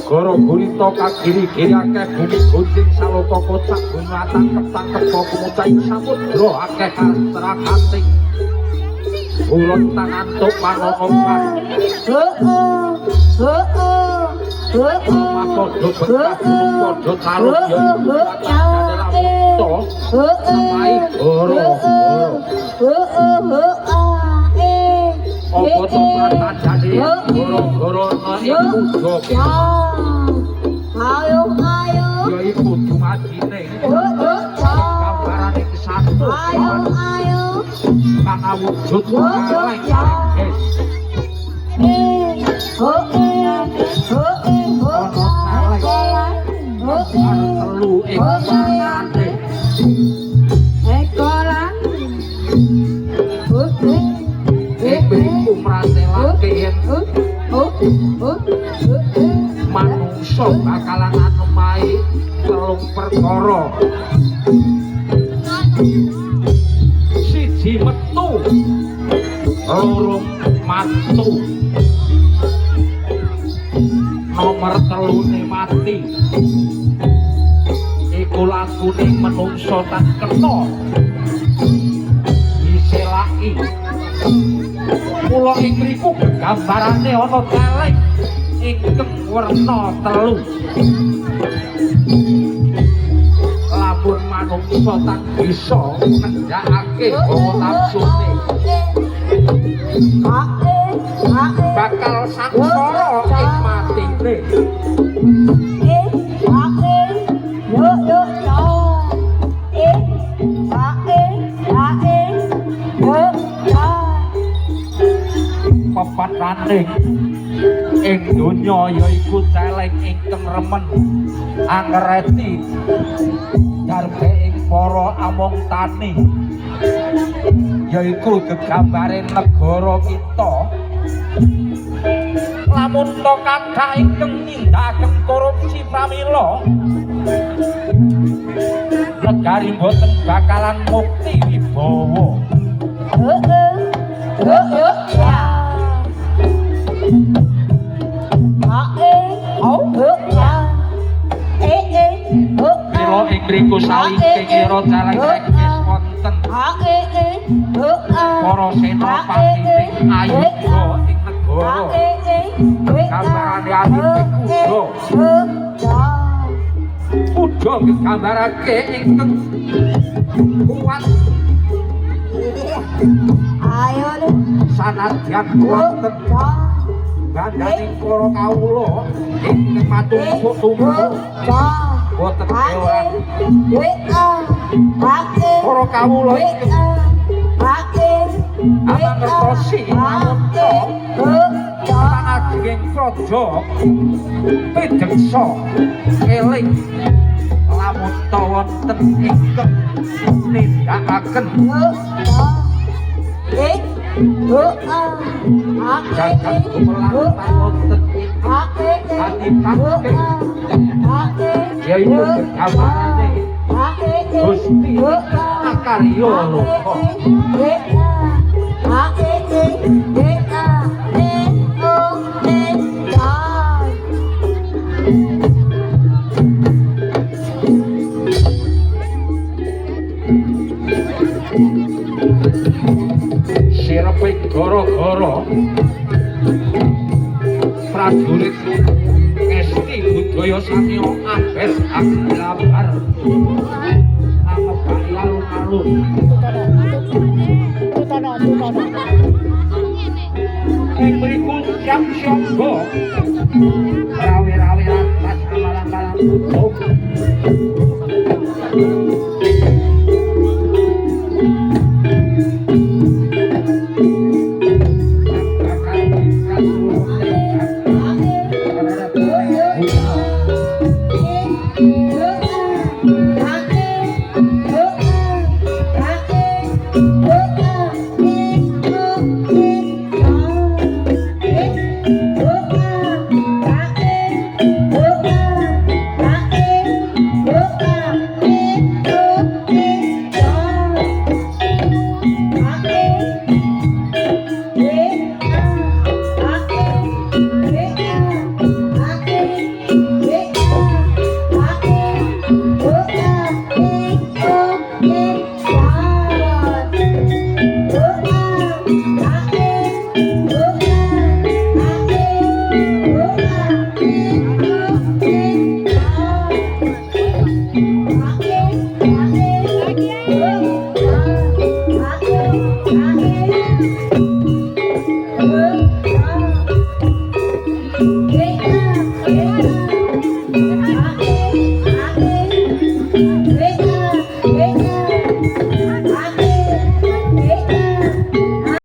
Goro gurita kagiri-giri akeh bumi gunting saloka kocak bunga tangkep-tangkep kocak samudra akeh kasrakating urut tangantuk panonopan makodo betah podo tarung apa to pratandane goro-goro iku uga ayo ya iku dumadine gambarane kesatu ayo kang awujud telu ing sanane ekoran iku pratelake manungsa bakalan anemahi telung perkara siji metu loro matu nomor telune mati iku lakune menungsa tak kena diselaki mula ing mriku gambarane ana celeng ingkang werna telu lamun manungsa tak bisa ngendhakake hawa nafsune bakal sangsara ing matine pepatane ing donya yaiku celeng ingkang remen angreti darbe ing para among tani yaiku gegambare negara kita lamun to kathah ingkang nindakaken korupsi pramila negari boten bakalan mukti wibawa Mila ing mriku salingking ira celeng wis wonten para senopati ayuda ing negara gambarane adipati kuda gambarake ingkang kuat ayo sanadyan wonten bandhaning para kawula ingkang matur tumbuk boten kewan para kawula ingkang amangertosi manungsa panaging praja pideksa eling lamun ta wonten ingkang nindakaken jagat gumelang wonten adipati yaiku gambarane Gusti Makarya Loka sireping gara-gara prajurit Esti budaya samya abes aglabar amebak alun-alun ing mriku siap syangga rawe-rawe atas amalan-amalan tutup Look Hey